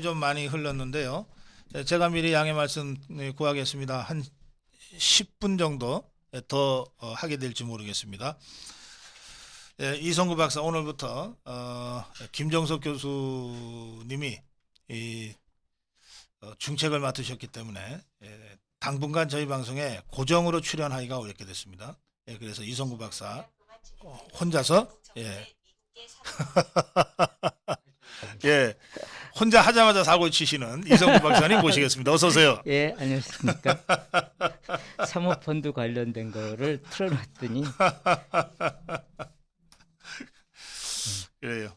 좀 많이 흘렀는데요. 제가 미리 양해 말씀 구하겠습니다. 한 10분 정도 더 하게 될지 모르겠습니다. 이성구 박사 오늘부터 김정석 교수님이 이 중책을 맡으셨기 때문에 당분간 저희 방송에 고정으로 출연하기가 어렵게 됐습니다. 그래서 이성구 박사 혼자서 예, 혼자 하자마자 사고 치시는 이성구 박사님 모시겠습니다. 어서 오세요. 예, 안녕하십니까. 사모펀드 관련된 거를 틀어놨더니 그래요.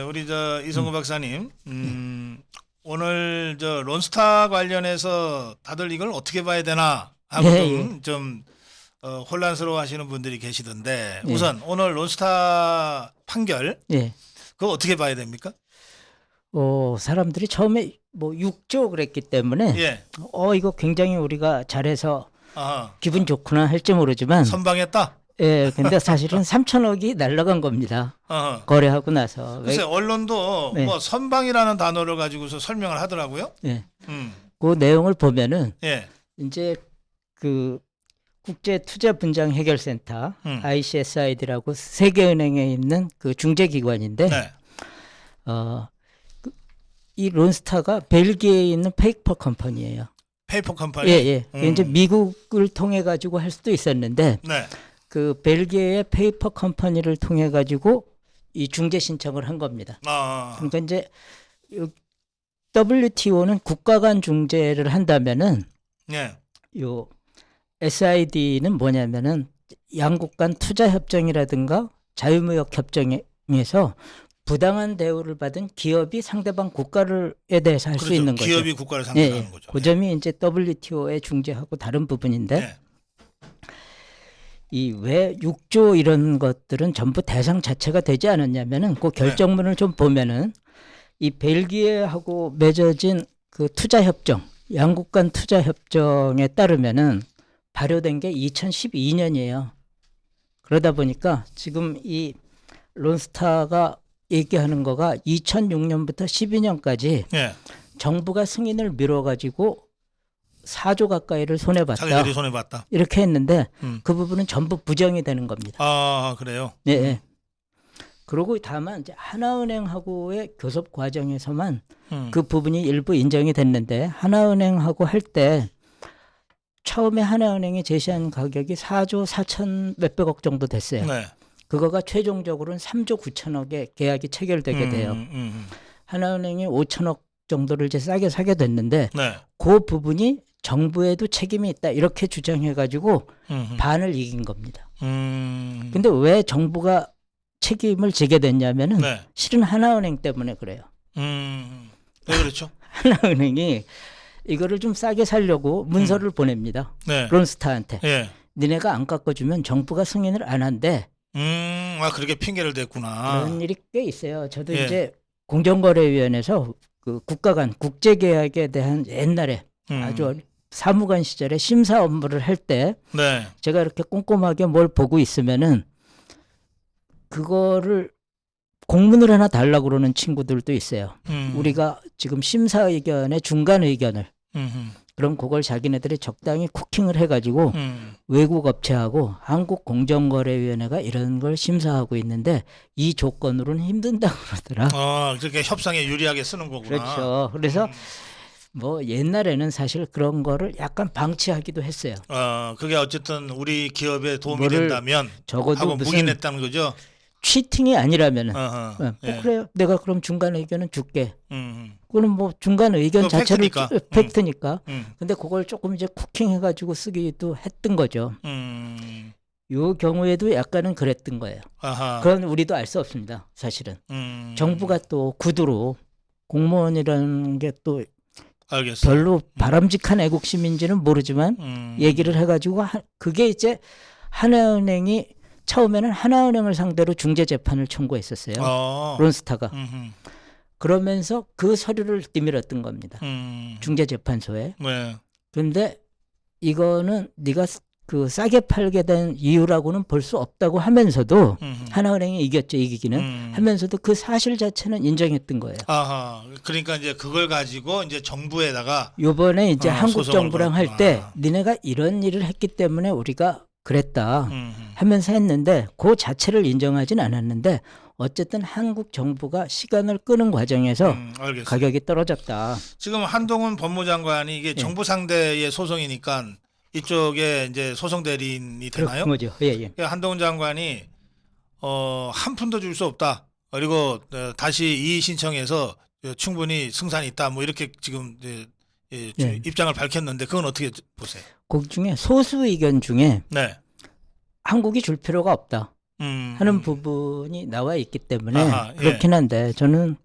우리 저 이성구 박사님, 오늘 저 론스타 관련해서 다들 이걸 어떻게 봐야 되나 하고 좀 혼란스러워하시는 분들이 계시던데 우선 오늘 론스타 판결 그거 어떻게 봐야 됩니까? 사람들이 처음에 뭐 6조 그랬기 때문에 이거 굉장히 우리가 잘해서 기분 좋구나 할지 모르지만 선방했다. 근데 사실은 3천억이 날라간 겁니다. 거래하고 나서. 글쎄 언론도 뭐 선방이라는 단어를 가지고서 설명을 하더라고요. 그 내용을 보면은 이제 그 국제투자분쟁해결센터 ICSID라고 세계은행에 있는 그 중재기관인데 이 론스타가 벨기에에 있는 페이퍼 컴퍼니예요. 페이퍼 컴퍼니. 이제 미국을 통해 가지고 할 수도 있었는데 그 벨기에의 페이퍼 컴퍼니를 통해 가지고 이 중재 신청을 한 겁니다. 그러니까 이제 WTO는 국가 간 중재를 한다면은 요 SID는 뭐냐면은 양국 간 투자 협정이라든가 자유무역 협정에서 부당한 대우를 받은 기업이 상대방 국가에 대해서 할 수 있는 거죠. 기업이 국가를 상대하는 거죠. 그 점이 이제 WTO의 중재하고 다른 부분인데 이 왜 6조 이런 것들은 전부 대상 자체가 되지 않았냐면은 그 결정문을 좀 보면은 이 벨기에하고 맺어진 그 투자 협정, 양국 간 투자 협정에 따르면은 발효된 게 2012년이에요. 그러다 보니까 지금 이 론스타가 얘기하는 거가 2006년부터 12년까지 정부가 승인을 미뤄가지고 4조 가까이를 손해봤다. 자기들이 손해봤다. 이렇게 했는데 그 부분은 전부 부정이 되는 겁니다. 아, 그래요? 네. 그리고 다만 이제 하나은행하고의 교섭 과정에서만 그 부분이 일부 인정이 됐는데 하나은행하고 할 때 처음에 하나은행이 제시한 가격이 4조 4천 몇백억 정도 됐어요. 그거가 최종적으로는 3조 9천억에 계약이 체결되게 돼요. 하나은행이 5천억 정도를 이제 싸게 사게 됐는데 그 부분이 정부에도 책임이 있다 이렇게 주장해가지고 반을 이긴 겁니다. 근데 왜 정부가 책임을 지게 됐냐면은 실은 하나은행 때문에 그래요. 왜 그렇죠? 하나은행이 이거를 좀 싸게 살려고 문서를 보냅니다. 론스타한테. 니네가 안 깎아주면 정부가 승인을 안 한대. 그렇게 핑계를 댔구나. 그런 일이 꽤 있어요. 저도 이제 공정거래위원회에서 그 국가 간 국제계약에 대한 옛날에 아주 사무관 시절에 심사 업무를 할 때 제가 이렇게 꼼꼼하게 뭘 보고 있으면은 그거를 공문을 하나 달라고 그러는 친구들도 있어요. 우리가 지금 심사 의견의 중간 의견을 그럼 그걸 자기네들이 적당히 쿠킹을 해가지고 외국 업체하고 한국공정거래위원회가 이런 걸 심사하고 있는데 이 조건으로는 힘든다고 그러더라. 그렇게 협상에 유리하게 쓰는 거구나. 그렇죠. 그래서 뭐 옛날에는 사실 그런 거를 약간 방치하기도 했어요. 그게 어쨌든 우리 기업에 도움이 된다면 적어도 하고 무슨 묵인했다는 거죠. 치팅이 아니라면은 그래요. 내가 그럼 중간 의견은 줄게. 그거는 뭐 중간 의견 자체를 팩트니까. 근데 그걸 조금 이제 쿠킹해가지고 쓰기도 했던 거죠. 요 경우에도 약간은 그랬던 거예요. 그건 우리도 알 수 없습니다. 사실은. 정부가 또 구두로 공무원이라는 게 또 별로 바람직한 애국심인지는 모르지만 얘기를 해가지고 그게 이제 하나은행이 처음에는 하나은행을 상대로 중재재판을 청구했었어요. 론스타가. 그러면서 그 서류를 뒤밀었던 겁니다. 중재재판소에. 그런데 이거는 네가 그 싸게 팔게 된 이유라고는 볼 수 없다고 하면서도 하나은행이 이겼죠. 이기기는 하면서도 그 사실 자체는 인정했던 거예요. 아하. 그러니까 이제 그걸 가지고 이제 정부에다가 요번에 이제 한국 소송을 정부랑 할 때 니네가 이런 일을 했기 때문에 우리가 그랬다 하면서 했는데 그 자체를 인정하진 않았는데 어쨌든 한국 정부가 시간을 끄는 과정에서 가격이 떨어졌다. 지금 한동훈 법무장관이 이게 정부 상대의 소송이니까 이쪽에 이제 소송 대리인이 되나요? 그거죠. 예. 한동훈 장관이 한 푼도 줄 수 없다. 그리고 다시 이의 신청해서 충분히 승산이 있다. 뭐 이렇게 지금 입장을 밝혔는데 그건 어떻게 보세요? 그 중에 소수 의견 중에 네. 한국이 줄 필요가 없다 하는 부분이 나와 있기 때문에 아하, 그렇긴 한데 저는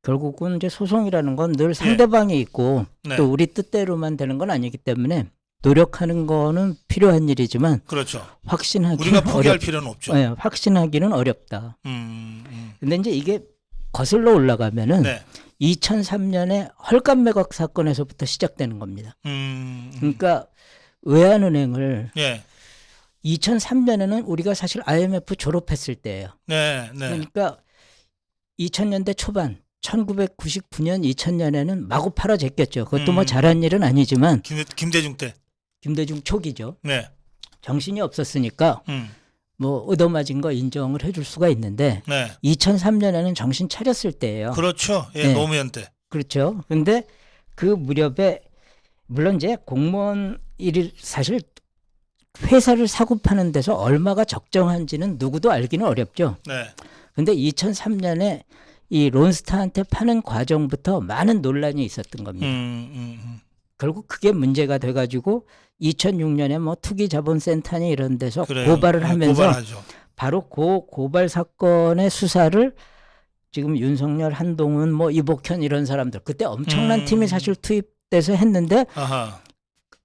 결국은 이제 소송이라는 건 늘 상대방이 있고 네. 또 우리 뜻대로만 되는 건 아니기 때문에 노력하는 거는 필요한 일이지만 그렇죠. 확신하기는 우리가 포기할 필요는 없죠. 네, 확신하기는 어렵다. 근데 이제 이게 거슬러 올라가면은 네. 2003년에 헐값 매각 사건에서부터 시작되는 겁니다. 그러니까 외환은행을 예. 2003년에는 우리가 사실 IMF 졸업했을 때예요. 네. 그러니까 2000년대 초반 1999년 2000년에는 마구 팔아 제꼈죠. 그것도 뭐 잘한 일은 아니지만 김대중 때. 김대중 초기죠. 네. 정신이 없었으니까 뭐 얻어맞은 거 인정을 해줄 수가 있는데 네. 2003년에는 정신 차렸을 때예요. 그렇죠. 예, 네. 노무현 때. 그렇죠. 근데 그 무렵에 물론 이제 공무원 일이 사실 회사를 사고 파는 데서 얼마가 적정한지는 누구도 알기는 어렵죠. 네. 근데 2003년에 이 론스타한테 파는 과정부터 많은 논란이 있었던 겁니다. 결국 그게 문제가 돼가지고 2006년에 뭐 투기자본센터니 이런 데서 그래요. 고발을 하면서 고발하죠. 바로 그 고발 사건의 수사를 지금 윤석열, 한동훈, 뭐 이복현 이런 사람들 그때 엄청난 팀이 사실 투입돼서 했는데 아하.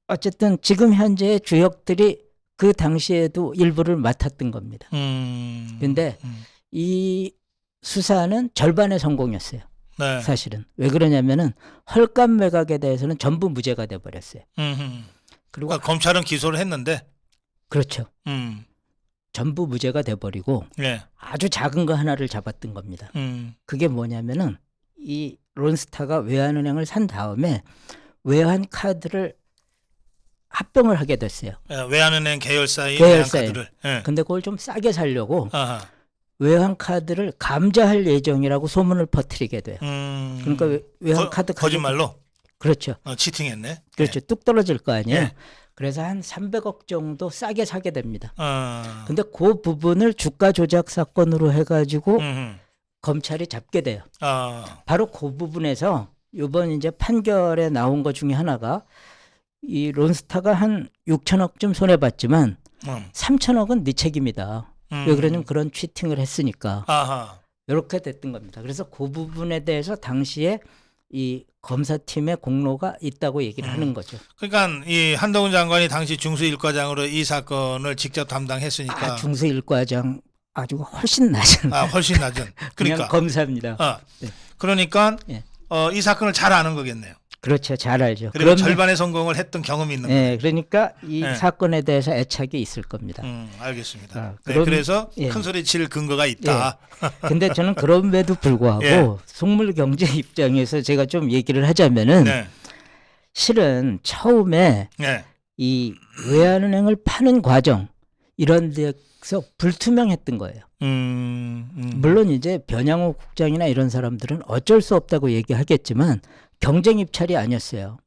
어쨌든 지금 현재의 주역들이 그 당시에도 일부를 맡았던 겁니다. 근데 이 수사는 절반의 성공이었어요. 네. 사실은. 왜 그러냐면은 헐값 매각에 대해서는 전부 무죄가 돼 버렸어요. 그리고 그러니까 검찰은 기소를 했는데. 그렇죠. 전부 무죄가 돼 버리고 네. 아주 작은 거 하나를 잡았던 겁니다. 그게 뭐냐면은 이 론스타가 외환은행을 산 다음에 외환 카드를 합병을 하게 됐어요. 외환은행 계열사인 계열사에. 외환카드를. 네. 근데 그걸 좀 싸게 살려고 아하. 외환 카드를 감자할 예정이라고 소문을 퍼뜨리게 돼요. 그러니까 외환 카드 거짓말로. 그렇죠. 치팅했네. 그렇죠. 뚝 떨어질 거 아니에요. 네. 그래서 한 300억 정도 싸게 사게 됩니다. 아. 근데 그 부분을 주가 조작 사건으로 해가지고 검찰이 잡게 돼요. 아. 바로 그 부분에서 이번 이제 판결에 나온 것 중에 하나가 이 론스타가 한 6천억쯤 손해봤지만 3천억은 네 책임이다. 왜 그러냐면 그런 취팅을 했으니까. 아하. 이렇게 됐던 겁니다. 그래서 그 부분에 대해서 당시에 이 검사팀의 공로가 있다고 얘기를 하는 거죠. 그러니까 이 한동훈 장관이 당시 중수일과장으로 이 사건을 직접 담당했으니까. 중수일과장 아주 훨씬 낮은. 훨씬 낮은. 그냥 그러니까 검사입니다. 네. 그러니까 예. 이 사건을 잘 아는 거겠네요. 그렇죠. 잘 알죠. 그리고 절반의 성공을 했던 경험이 있는 거예요. 네, 그러니까 이 사건에 대해서 애착이 있을 겁니다. 알겠습니다. 그럼, 그래서 큰 소리 칠 근거가 있다. 근데 저는 그럼에도 불구하고 속물 경제 입장에서 제가 좀 얘기를 하자면은 실은 처음에 이 외환은행을 파는 과정 이런 데서 불투명했던 거예요. 물론 이제 변양호 국장이나 이런 사람들은 어쩔 수 없다고 얘기하겠지만 경쟁 입찰이 아니었어요.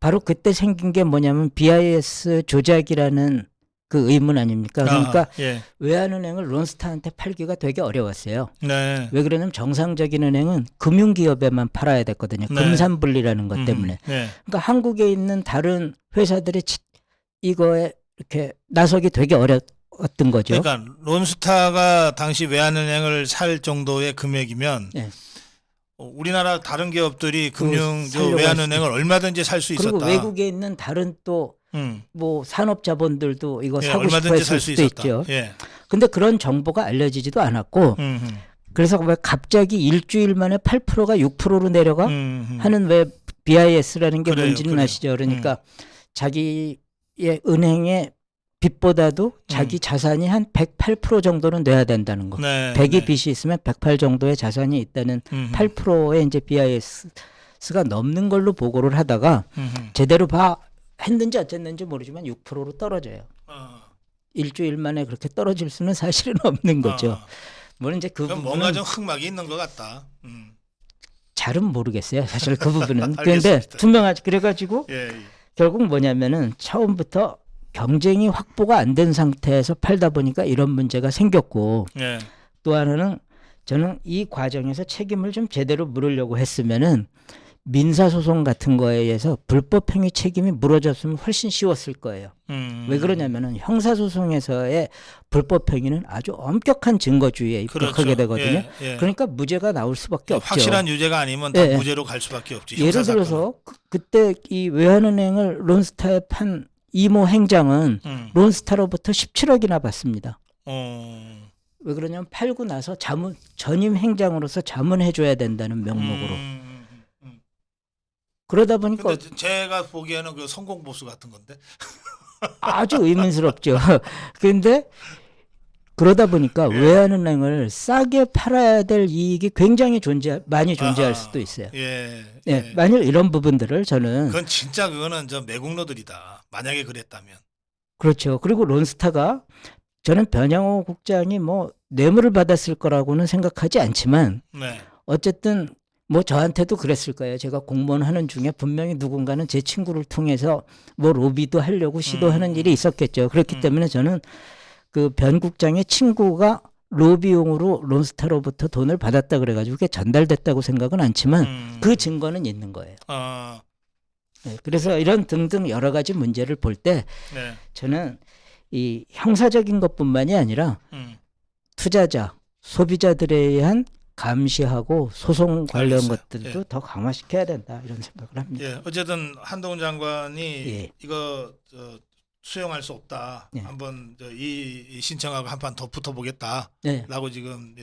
바로 그때 생긴 게 뭐냐면 BIS 조작이라는 그 의문 아닙니까? 그러니까 외환은행을 론스타한테 팔기가 되게 어려웠어요. 네. 왜 그러냐면 정상적인 은행은 금융기업에만 팔아야 됐거든요. 금산분리라는 것 때문에. 그러니까 한국에 있는 다른 회사들이 이거에 이렇게 나서기 되게 어려웠던 거죠. 그러니까 론스타가 당시 외환은행을 살 정도의 금액이면 우리나라 다른 기업들이 외환은행을 얼마든지 살 수 있었다. 그리고 외국에 있는 다른 또 뭐 산업자본들도 이거 사고 싶어 얼마든지 했을 수 수도 있었다. 있죠. 근데 그런 정보가 알려지지도 않았고 그래서 왜 갑자기 일주일 만에 8%가 6%로 내려가 하는 왜 BIS라는 게 뭔지는 아시죠? 그러니까 자기 은행의 빚보다도 자기 자산이 한 108% 정도는 돼야 된다는 거. 네, 100이 네. 빚이 있으면 108 정도의 자산이 있다는 8%의 이제 BIS가 넘는 걸로 보고를 하다가 제대로 했는지 어쨌는지 모르지만 6%로 떨어져요. 일주일 만에 그렇게 떨어질 수는 사실은 없는 거죠. 물론 이제 그 그럼 부분은 뭔가 좀 흑막이 있는 것 같다. 잘은 모르겠어요. 사실 그 부분은. 그런데 알겠습니다. 투명하지. 그래가지고 예, 예. 결국 뭐냐면은 처음부터 경쟁이 확보가 안 된 상태에서 팔다 보니까 이런 문제가 생겼고 예. 또 하나는 저는 이 과정에서 책임을 좀 제대로 물으려고 했으면은 민사소송 같은 거에 의해서 불법행위 책임이 물어졌으면 훨씬 쉬웠을 거예요. 왜 그러냐면은 형사소송에서의 불법행위는 아주 엄격한 증거주의에 입각하게 그렇죠. 되거든요. 예, 예. 그러니까 무죄가 나올 수밖에 없죠. 확실한 유죄가 아니면 다 예. 무죄로 갈 수밖에 없지. 예를 들어서 그때 이 외환은행을 론스타에 판 이모 행장은 론스타로부터 17억이나 받습니다. 왜 그러냐면 팔고 나서 전임 행장으로서 자문해줘야 된다는 명목으로. 그러다 보니까 근데 제가 보기에는 그 성공 보수 같은 건데. 아주 의문스럽죠. 그런데 그러다 보니까 예. 외환은행을 싸게 팔아야 될 이익이 굉장히 많이 존재할 수도 있어요. 예. 예, 만일 이런 부분들을 저는 그건 진짜 그거는 저 매국노들이다. 만약에 그랬다면. 그렇죠. 그리고 론스타가 저는 변양호 국장이 뭐 뇌물을 받았을 거라고는 생각하지 않지만 네. 어쨌든 뭐 저한테도 그랬을 거예요. 제가 공무원 하는 중에 분명히 누군가는 제 친구를 통해서 뭐 로비도 하려고 시도하는 일이 있었겠죠. 그렇기 때문에 저는 그 변 국장의 친구가 로비용으로 론스타로부터 돈을 받았다 그래가지고 그게 전달됐다고 생각은 않지만 그 증거는 있는 거예요. 네, 그래서 이런 등등 여러 가지 문제를 볼 때 네. 저는 이 형사적인 것뿐만이 아니라 투자자, 소비자들에 의한 감시하고 소송 관련 알겠어요. 것들도 예. 더 강화시켜야 된다 이런 생각을 합니다. 예. 어쨌든 한동훈 장관이 예. 이거 수용할 수 없다. 예. 한번 이 신청하고 한 판 더 붙어보겠다라고 네. 지금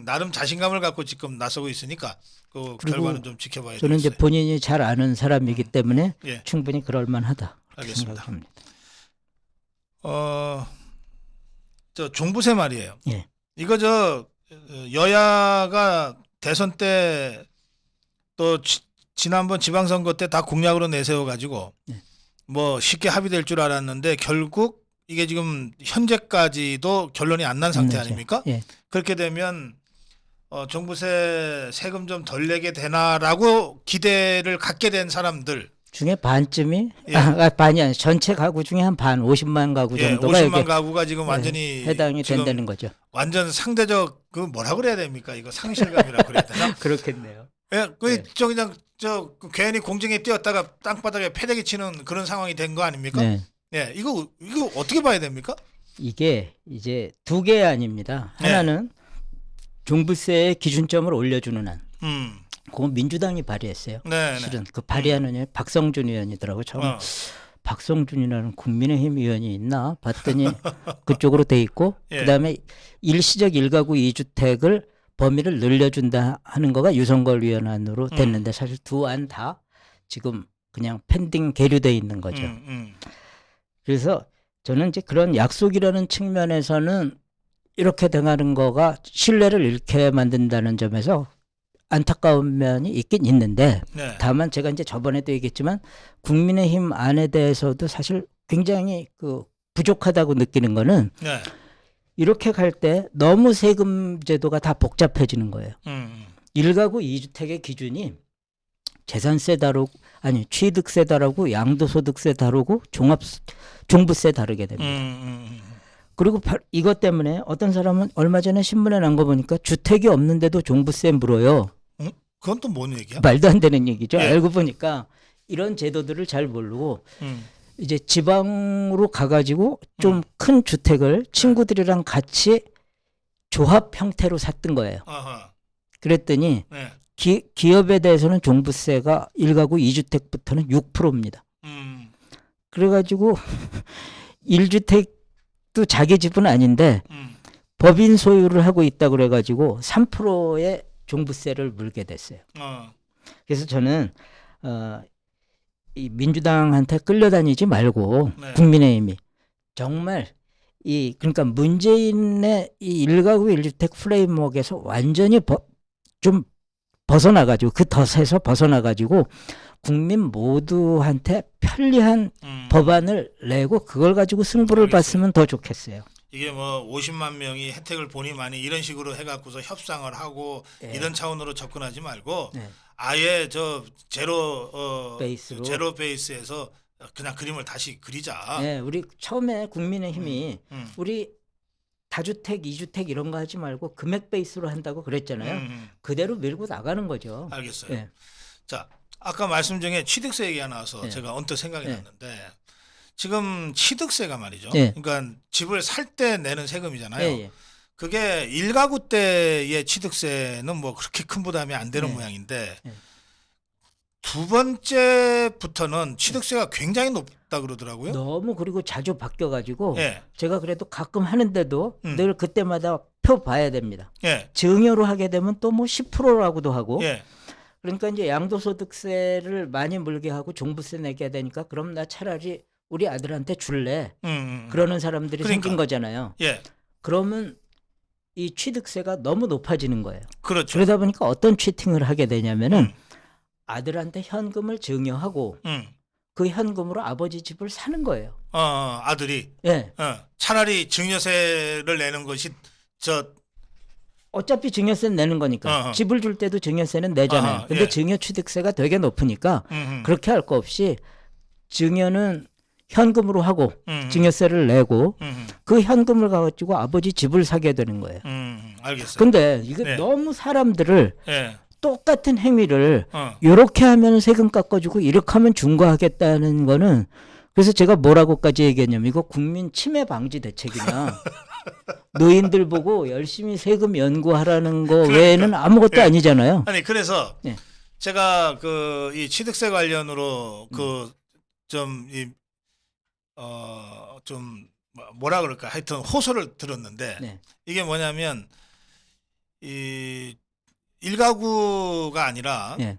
나름 자신감을 갖고 지금 나서고 있으니까 그 그리고 결과는 좀 지켜봐야 저는 이제 되겠어요. 본인이 잘 아는 사람이기 때문에 예. 충분히 그럴 만하다. 알겠습니다. 생각합니다. 저 종부세 말이에요. 예. 이거 여야가 대선 때 또 지난번 지방선거 때 다 공약으로 내세워 가지고 네. 뭐 쉽게 합의될 줄 알았는데 결국 이게 지금 현재까지도 결론이 안 난 상태 아닙니까? 예. 그렇게 되면 종부세 세금 좀 덜 내게 되나라고 기대를 갖게 된 사람들 중에 반쯤이 예. 반이 아니라 전체 가구 중에 한 반 50만 가구 정도가 50만 여기에 가구가 지금 완전히 해당이 지금 된다는 거죠. 완전 상대적 그 뭐라 그래야 됩니까? 이거 상실감이라 그래야 되나? 그렇겠네요. 예, 네. 그냥 괜히 공중에 뛰었다가 땅바닥에 패대기 치는 그런 상황이 된 거 아닙니까? 네. 예, 이거 어떻게 봐야 됩니까? 이게 이제 두 개 아닙니다. 네. 하나는 종부세의 기준점을 올려주는 안. 음, 그건 민주당이 발의했어요. 네, 실은 그 발의하는 애 박성준 의원이더라고요. 처음 박성준이라는 국민의힘 의원이 있나 봤더니 그쪽으로 돼 있고 예. 그다음에 일시적 1가구 2주택을 범위를 늘려준다 하는 거가 유성걸 위원안으로 됐는데 사실 두 안 다 지금 그냥 펜딩 계류돼 있는 거죠. 그래서 저는 이제 그런 약속이라는 측면에서는 이렇게 당하는 거가 신뢰를 잃게 만든다는 점에서 안타까운 면이 있긴 있는데 네. 다만 제가 이제 저번에도 얘기했지만 국민의힘 안에 대해서도 사실 굉장히 그 부족하다고 느끼는 거는 네. 이렇게 갈 때 너무 세금 제도가 다 복잡해지는 거예요. 1가구 2주택의 기준이 재산세 다르고 아니 취득세 다르고 양도소득세 다르고 종부세 다르게 됩니다. 그리고 이것 때문에 어떤 사람은 얼마 전에 신문에 난 거 보니까 주택이 없는데도 종부세 물어요. 그건 또 뭔 얘기야? 말도 안 되는 얘기죠. 예. 알고 보니까 이런 제도들을 잘 모르고 이제 지방으로 가가지고 좀 큰 주택을 친구들이랑 같이 조합 형태로 샀던 거예요. 아하. 그랬더니 네. 기업에 대해서는 종부세가 1가구 2주택부터는 6%입니다. 그래가지고 1주택도 자기 집은 아닌데 법인 소유를 하고 있다 그래가지고 3%의 종부세를 물게 됐어요. 그래서 저는 이 민주당한테 끌려다니지 말고 네. 국민의힘이 정말 그러니까 문재인의 이 1가구 1주택 프레임워크에서 완전히 좀 벗어나가지고 그 덫에서 벗어나가지고 국민 모두한테 편리한 법안을 내고 그걸 가지고 승부를 알겠어요. 봤으면 더 좋겠어요. 이게 뭐 50만 명이 혜택을 보니 많이 이런 식으로 해갖고서 협상을 하고 네. 이런 차원으로 접근하지 말고 네. 아예 저 베이스로. 제로 베이스에서 그냥 그림을 다시 그리자. 네, 우리 처음에 국민의힘이 우리 다주택, 2주택 이런 거 하지 말고 금액 베이스로 한다고 그랬잖아요. 그대로 밀고 나가는 거죠. 알겠어요. 네. 자, 아까 말씀 중에 취득세 얘기가 나와서 네. 제가 언뜻 생각이 네. 났는데 지금 취득세가 말이죠. 네. 그러니까 집을 살 때 내는 세금이잖아요. 예. 그게 1가구 때의 취득세는 뭐 그렇게 큰 부담이 안 되는 네. 모양인데 네. 두 번째부터는 취득세가 굉장히 높다 그러더라고요. 너무 그리고 자주 바뀌어가지고 예. 제가 그래도 가끔 하는데도 음. 늘 그때마다 표 봐야 됩니다. 예. 증여로 하게 되면 또 뭐 10%라고도 하고 예. 그러니까 이제 양도소득세를 많이 물게 하고 종부세 내게 되니까 그럼 나 차라리 우리 아들한테 줄래 그러는 사람들이 그러니까. 생긴 거잖아요. 예. 그러면 이 취득세가 너무 높아지는 거예요. 그렇죠. 그러다 보니까 어떤 치팅을 하게 되냐면은 아들한테 현금을 증여하고 그 현금으로 아버지 집을 사는 거예요. 아들이 예. 차라리 증여세를 내는 것이 저 어차피 증여세는 내는 거니까 집을 줄 때도 증여세는 내잖아요. 근데 예. 증여 취득세가 되게 높으니까 그렇게 할 거 없이 증여는 현금으로 하고 증여세를 내고 그 현금을 가지고 아버지 집을 사게 되는 거예요. 알겠어요. 근데 이게 네. 너무 사람들을 예. 똑같은 행위를 이렇게 하면 세금 깎아주고 이렇게 하면 중과하겠다는 거는 그래서 제가 뭐라고까지 얘기했냐면 이거 국민 치매 방지 대책이냐. 노인들 보고 열심히 세금 연구하라는 거 외에는 아무것도 예. 아니잖아요. 아니 그래서 예. 제가 그 이 취득세 관련으로 그 좀 이 좀 뭐라 그럴까 하여튼 호소를 들었는데 네. 이게 뭐냐면 이 1가구가 아니라 예.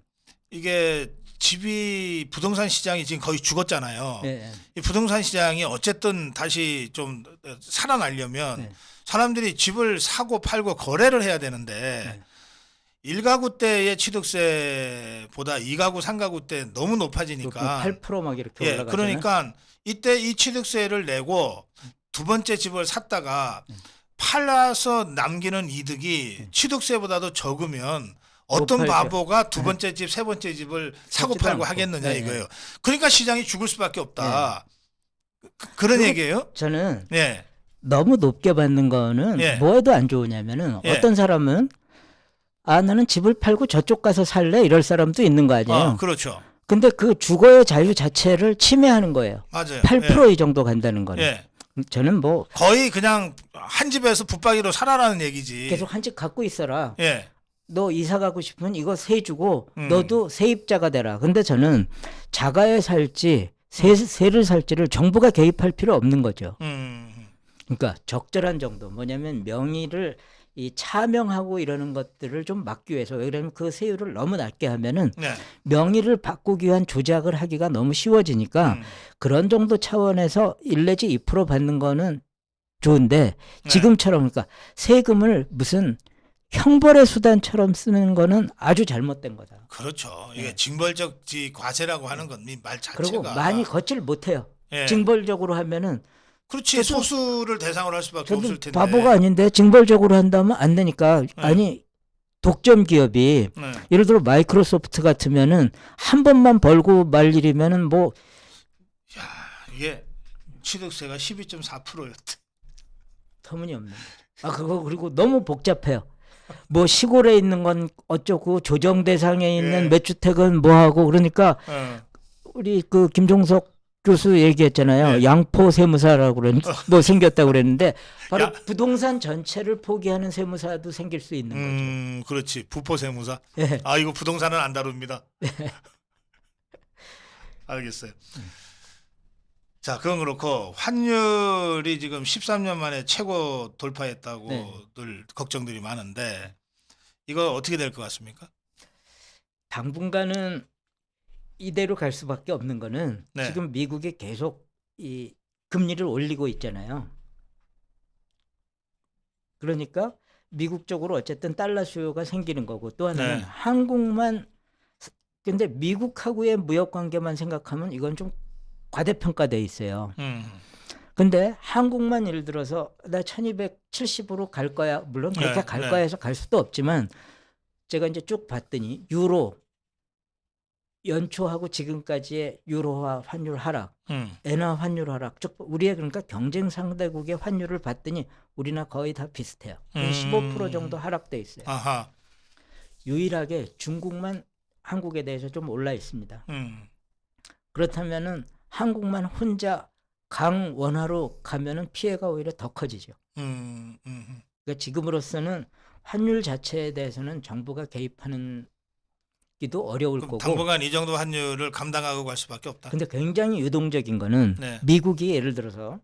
이게 집이 부동산 시장이 지금 거의 죽었잖아요. 예. 이 부동산 시장이 어쨌든 다시 좀 살아나려면 네. 사람들이 집을 사고 팔고 거래를 해야 되는데 1가구 때의 취득세보다 2가구, 3가구 때 너무 높아지니까 8% 막 이렇게 예, 올라가잖아요. 그러니까 이때 이 취득세를 내고 두 번째 집을 샀다가 팔아서 남기는 이득이 취득세보다도 적으면 어떤 높아야죠. 바보가 두 번째 집, 세 번째 집을 사고 사지도 팔고 않고. 하겠느냐 네, 이거예요. 그러니까 시장이 죽을 수밖에 없다. 그런 그리고 얘기예요? 저는 예. 너무 높게 받는 거는 예. 뭐에도 안 좋으냐면은 예. 어떤 사람은 나는 집을 팔고 저쪽 가서 살래 이럴 사람도 있는 거 아니에요. 그렇죠. 근데 그 주거의 자유 자체를 침해하는 거예요. 맞아요. 8% 이 정도 간다는 거는. 예. 저는 뭐 거의 그냥 한 집에서 붙박이로 살아라는 얘기지. 계속 한 집 갖고 있어라. 예. 너 이사 가고 싶으면 이거 세 주고 너도 세입자가 되라. 근데 저는 자가에 살지 세를 살지를 정부가 개입할 필요 없는 거죠. 그러니까 적절한 정도. 뭐냐면 명의를 이 차명하고 이러는 것들을 좀 막기 위해서 왜 그러냐면 그 세율을 너무 낮게 하면은 네. 명의를 바꾸기 위한 조작을 하기가 너무 쉬워지니까 그런 정도 차원에서 1 내지 2% 받는 거는 좋은데 지금처럼 그러니까 세금을 무슨 형벌의 수단처럼 쓰는 거는 아주 잘못된 거다. 그렇죠. 이게 징벌적 과세라고 하는 건 말 자체가 그리고 많이 걷지를 못해요. 예. 징벌적으로 하면은 그렇지 소수를 대상으로 할 수밖에 저도 없을 텐데. 바보가 아닌데 징벌적으로 한다면 안 되니까 아니 독점 기업이 예를 들어 마이크로소프트 같으면은 한 번만 벌고 말 일이면은 뭐 야, 이게 취득세가 12.4%였대. 터무니없는 거죠. 그거 그리고 너무 복잡해요. 뭐 시골에 있는 건 어쩌고 조정 대상에 있는 몇 주택은 뭐 하고 그러니까 우리 그 김종석 교수 얘기했잖아요. 양포 세무사라고 뭐 생겼다고 그랬는데 바로 부동산 전체를 포기하는 세무사도 생길 수 있는 거죠. 그렇지. 부포 세무사. 네. 이거 부동산은 안 다룹니다. 알겠어요. 자, 그건 그렇고 환율이 지금 13년 만에 최고 돌파했다고들 걱정들이 많은데 이거 어떻게 될 것 같습니까? 당분간은 이대로 갈 수밖에 없는 거는 네. 지금 미국이 계속 이 금리를 올리고 있잖아요. 그러니까 미국 쪽으로 어쨌든 달러 수요가 생기는 거고 또 하나는 네. 한국만 근데 미국하고의 무역 관계만 생각하면 이건 좀 과대평가돼 있어요. 근데 한국만 예를 들어서 나 1270으로 갈 거야. 물론 그렇게 네, 갈 네. 거야 해서 갈 수도 없지만 제가 이제 쭉 봤더니 유로 연초하고 지금까지의 유로화 환율 하락, 엔화 환율 하락, 즉 우리의 그러니까 경쟁 상대국의 환율을 봤더니 우리나 거의 다 비슷해요. 15% 정도 하락돼 있어요. 아하. 유일하게 중국만 한국에 대해서 좀 올라 있습니다. 그렇다면은 한국만 혼자 강원화로 가면은 피해가 오히려 더 커지죠. 그러니까 지금으로서는 환율 자체에 대해서는 정부가 개입하는 기도 어려울 거고. 당분간 이 정도 환율을 감당하고 갈 수밖에 없다. 근데 굉장히 유동적인 거는 네. 미국이 예를 들어서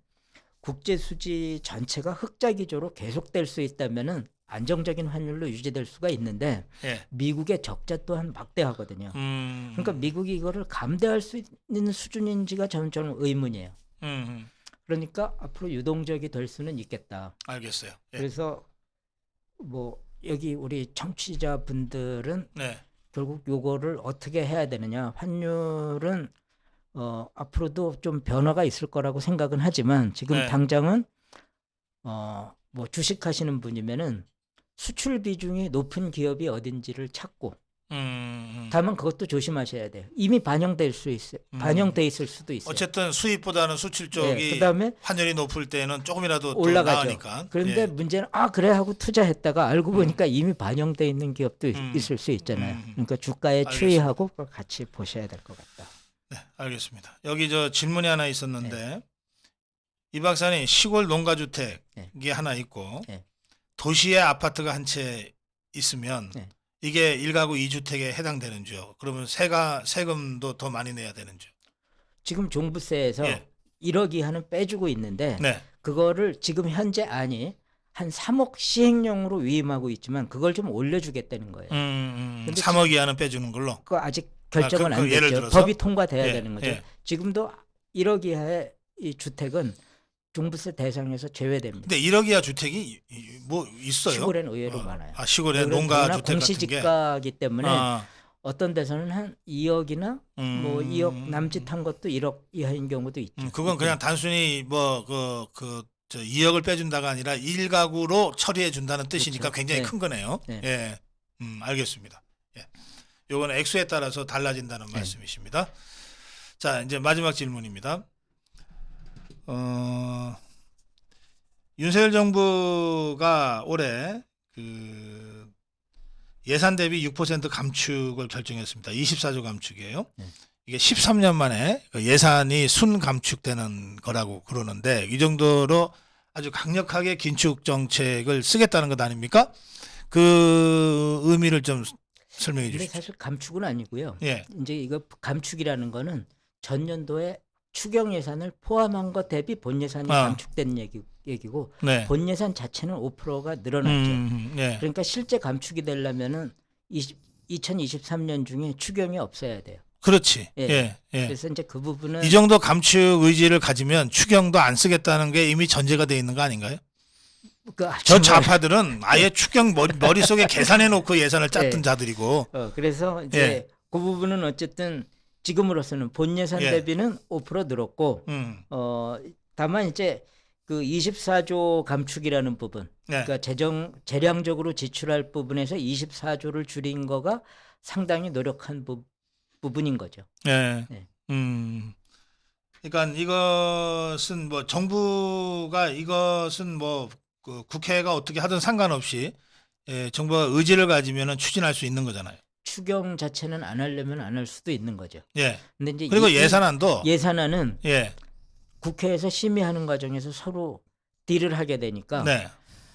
국제 수지 전체가 흑자 기조로 계속될 수 있다면은 안정적인 환율로 유지될 수가 있는데 예. 미국의 적자 또한 막대하거든요. 그러니까 미국이 이거를 감대할 수 있는 수준인지가 저는 의문이에요. 그러니까 앞으로 유동적이 될 수는 있겠다. 알겠어요. 예. 그래서 뭐 여기 우리 청취자분들은 네. 결국 요거를 어떻게 해야 되느냐. 환율은 앞으로도 좀 변화가 있을 거라고 생각은 하지만 지금 네. 당장은 뭐 주식하시는 분이면은 수출 비중이 높은 기업이 어딘지를 찾고 다만 그것도 조심하셔야 돼요. 이미 반영될 수 있어요. 반영돼 있을 수도 있어요. 어쨌든 수입보다는 수출 쪽이 네, 그다음에 환율이 높을 때는 조금이라도 또 올라가죠. 나으니까. 그런데 예. 문제는 그래 하고 투자했다가 알고 보니까 이미 반영돼 있는 기업도 있을 수 있잖아요. 그러니까 주가에 알겠습니다. 추이하고 그걸 같이 보셔야 될 것 같다. 네, 알겠습니다. 여기 저 질문이 하나 있었는데 이 박사님 시골 농가주택이 하나 있고 도시에 아파트가 한 채 있으면 이게 1가구 2주택에 해당되는지요? 그러면 세금도 더 많이 내야 되는지요? 지금 종부세에서 1억 이하는 빼주고 있는데 그거를 지금 현재 한 3억 시행령으로 위임하고 있지만 그걸 좀 올려주겠다는 거예요. 근데 3억 이하는 빼주는 걸로? 그거 아직 결정은 안 예를 됐죠. 들어서? 법이 통과돼야 되는 거죠. 지금도 1억 이하의 이 주택은 종부세 대상에서 제외됩니다. 근데 1억 이하 주택이 뭐 있어요? 시골에는 의외로 많아요. 시골에 농가 주택 같은 게 공시지가기 때문에 어떤 데서는 한 2억이나 뭐 2억 남짓한 것도 1억 이하인 경우도 있죠. 그건 그냥 단순히 뭐 2억을 빼준다가 아니라 1가구로 처리해 준다는 뜻이니까 그렇죠. 굉장히 큰 거네요. 예, 알겠습니다. 예, 요건 액수에 따라서 달라진다는 말씀이십니다. 자, 이제 마지막 질문입니다. 윤석열 정부가 올해 그 예산 대비 6% 감축을 결정했습니다. 24조 감축이에요. 이게 13년 만에 예산이 순 감축되는 거라고 그러는데 이 정도로 아주 강력하게 긴축 정책을 쓰겠다는 것 아닙니까? 그 의미를 좀 설명해 근데 주시죠. 사실 감축은 아니고요. 예. 이제 이거 감축이라는 거는 전년도에 추경 예산을 포함한 것 대비 본 예산이 감축된 얘기고 본 예산 자체는 5%가 늘어났죠. 그러니까 실제 감축이 되려면은 2023년 중에 추경이 없어야 돼요. 그렇지. 예. 그래서 이제 그 부분은 이 정도 감축 의지를 가지면 추경도 안 쓰겠다는 게 이미 전제가 돼 있는 거 아닌가요? 저 좌파들은 아예 추경 머릿속에 계산해 놓고 예산을 짰던 자들이고. 그래서 이제 그 부분은 어쨌든 지금으로서는 본 예산 대비는 5% 늘었고 다만 이제 그 24조 감축이라는 부분 그러니까 재량적으로 지출할 부분에서 24조를 줄인 거가 상당히 노력한 부분인 거죠. 그러니까 이것은 뭐 정부가 이것은 뭐 그 국회가 어떻게 하든 상관없이 정부가 의지를 가지면은 추진할 수 있는 거잖아요. 추경 자체는 안 하려면 안 할 수도 있는 거죠. 근데 이제 그리고 예산안도 예산안은 국회에서 심의하는 과정에서 서로 딜을 하게 되니까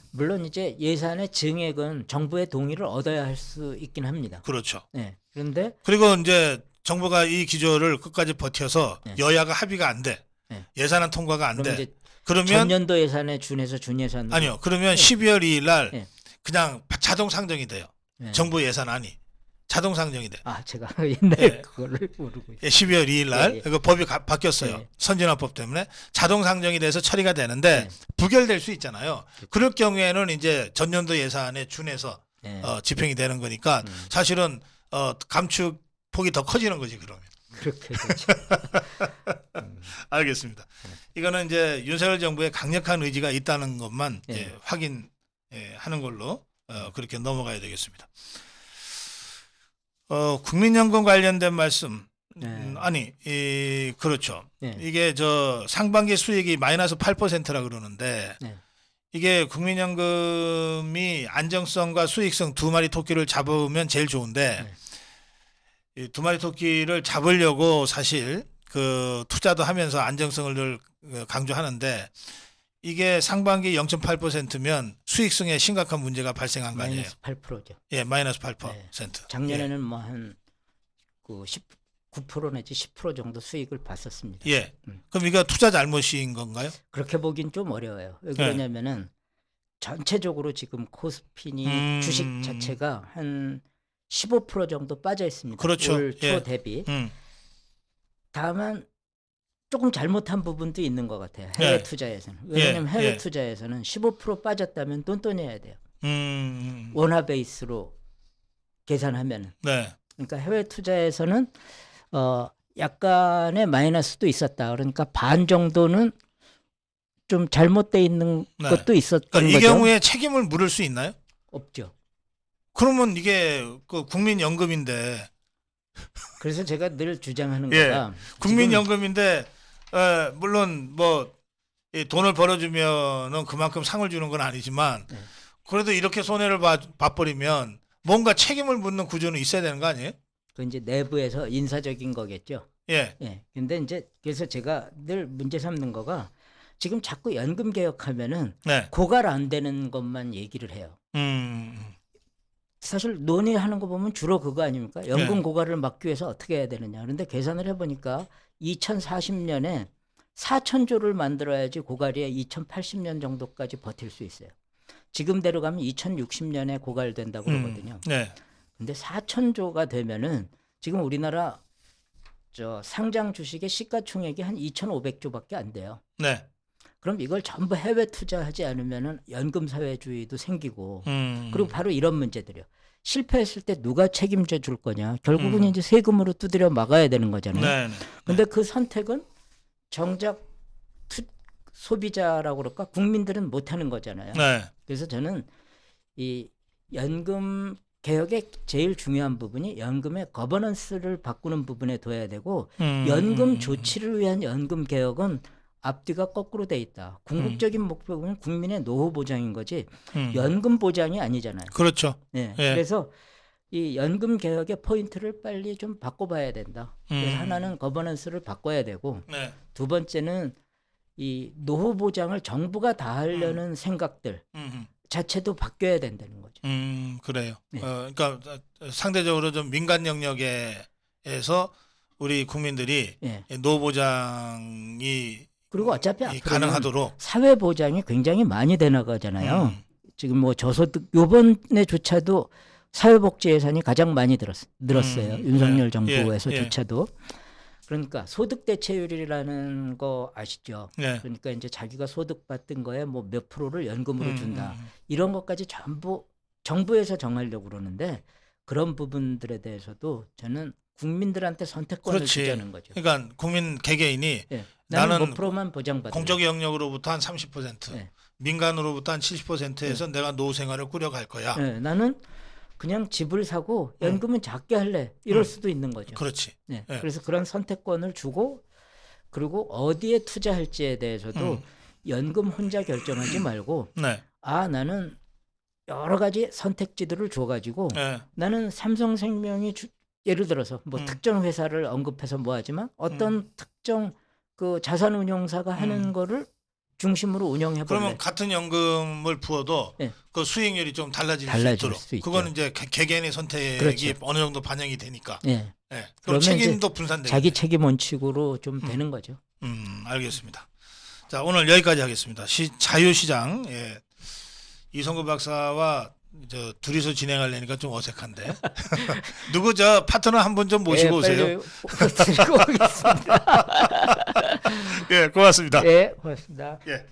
물론 이제 예산의 증액은 정부의 동의를 얻어야 할 수 있긴 합니다. 그렇죠. 그런데 그리고 이제 정부가 이 기조를 끝까지 버텨서 여야가 합의가 안 돼. 예산안 통과가 안 돼. 그러면 전년도 예산에 준해서 준예산 아니요. 그러면 12월 2일 날 그냥 자동 상정이 돼요. 정부 예산안이. 자동 상정이 돼. 아, 제가 옛날에 예. 그거를 모르고 있어요. 12월 2일 날 예. 그 법이 바뀌었어요. 선진화법 때문에 자동 상정이 돼서 처리가 되는데 부결될 수 있잖아요. 그럴 경우에는 이제 전년도 예산에 준해서 집행이 되는 거니까 사실은 감축 폭이 더 커지는 거지 그러면. 그렇게 되죠. 알겠습니다. 이거는 이제 윤석열 정부의 강력한 의지가 있다는 것만 확인하는 걸로 그렇게 넘어가야 되겠습니다. 국민연금 관련된 말씀. 아니, 그렇죠. 이게 저 상반기 수익이 마이너스 8%라 그러는데 이게 국민연금이 안정성과 수익성 두 마리 토끼를 잡으면 제일 좋은데 이 두 마리 토끼를 잡으려고 사실 그 투자도 하면서 안정성을 늘 강조하는데 이게 상반기 0.8%면 수익성에 심각한 문제가 발생한 거 아니에요? 마이너스 8%죠. 예, 마이너스 8%. 작년에는 뭐 한 그 9% 내지 10% 정도 수익을 봤었습니다. 예. 그럼 이거 투자 잘못인 건가요? 그렇게 보긴 좀 어려워요. 왜 그러냐면은 전체적으로 지금 코스피니 주식 자체가 한 15% 정도 빠져 있습니다. 그렇죠. 올 초 대비. 다만 조금 잘못한 부분도 있는 것 같아요. 해외 투자에서는. 왜냐하면 해외 투자에서는 15% 빠졌다면 똔똔해야 돼요. 원화 베이스로 계산하면은. 그러니까 해외 투자에서는 약간의 마이너스도 있었다. 그러니까 반 정도는 좀 잘못돼 있는 것도 있었던 그러니까 거죠. 이 경우에 책임을 물을 수 있나요? 없죠. 그러면 이게 그 국민연금인데. 그래서 제가 늘 주장하는 거가 국민연금인데 물론 뭐 이 돈을 벌어주면은 그만큼 상을 주는 건 아니지만 그래도 이렇게 손해를 봐버리면 뭔가 책임을 묻는 구조는 있어야 되는 거 아니에요? 그 이제 내부에서 인사적인 거겠죠. 예. 근데 이제 그래서 제가 늘 문제 삼는 거가 지금 자꾸 연금 개혁하면은 고갈 안 되는 것만 얘기를 해요. 사실 논의하는 거 보면 주로 그거 아닙니까? 연금 고갈을 막기 위해서 어떻게 해야 되느냐. 그런데 계산을 해보니까 2040년에 4,000조를 만들어야지 고갈이 2080년 정도까지 버틸 수 있어요. 지금대로 가면 2060년에 고갈된다고 그러거든요. 근데 4,000조가 되면은 지금 우리나라 저 상장 주식의 시가총액이 한 2,500조밖에 안 돼요. 그럼 이걸 전부 해외 투자하지 않으면은 연금 사회주의도 생기고 그리고 바로 이런 문제들이요. 실패했을 때 누가 책임져 줄 거냐. 결국은 이제 세금으로 두드려 막아야 되는 거잖아요. 근데 그 선택은 정작 소비자라고 그럴까? 국민들은 못 하는 거잖아요. 그래서 저는 이 연금 개혁의 제일 중요한 부분이 연금의 거버넌스를 바꾸는 부분에 둬야 되고 연금 조치를 위한 연금 개혁은 앞뒤가 거꾸로 돼 있다. 궁극적인 목표는 국민의 노후 보장인 거지 연금 보장이 아니잖아요. 그렇죠. 그래서 이 연금 개혁의 포인트를 빨리 좀 바꿔봐야 된다. 그래서 하나는 거버넌스를 바꿔야 되고 두 번째는 이 노후 보장을 정부가 다 하려는 생각들 자체도 바뀌어야 된다는 거죠. 그래요. 그러니까 상대적으로 좀 민간 영역에서 우리 국민들이 노후 보장이 그리고 어차피 가능하도록 사회 보장이 굉장히 많이 돼 나가잖아요. 지금 뭐 저소득 요번에조차도 사회복지 예산이 가장 많이 늘었어요. 윤석열 정부에서조차도. 그러니까 소득 대체율이라는 거 아시죠? 그러니까 이제 자기가 소득 받던 거에 뭐 몇 프로를 연금으로 준다. 이런 것까지 전부 정부에서 정하려고 그러는데 그런 부분들에 대해서도 저는 국민들한테 선택권을 주자는 거죠. 그러니까 국민 개개인이 나는 몇 프로만 보장받아. 공적 영역으로부터 한 30%, 민간으로부터 한 70%에서 내가 노후 생활을 꾸려갈 거야. 나는 그냥 집을 사고 연금은 작게 할래. 이럴 수도 있는 거죠. 그렇지. 그래서 그런 선택권을 주고 그리고 어디에 투자할지에 대해서도 연금 혼자 결정하지 말고 나는 여러 가지 선택지들을 줘가지고 나는 삼성생명이 예를 들어서 뭐 특정 회사를 언급해서 뭐 하지만 어떤 특정 그 자산운용사가 하는 거를 중심으로 운영해볼래. 그러면 같은 연금을 부어도 그 수익률이 좀 달라질 수 있도록. 그거는 이제 개개인의 선택이 어느 정도 반영이 되니까. 그럼 책임도 분산되고. 자기 책임 원칙으로 좀 되는 거죠. 알겠습니다. 자, 오늘 여기까지 하겠습니다. 자유시장 이성구 박사와 저 둘이서 진행하려니까 좀 어색한데. 누구 저 파트너 한 분 좀 모시고 오세요. 드리고 오겠습니다. 예, 고맙습니다. 예, 고맙습니다. 예.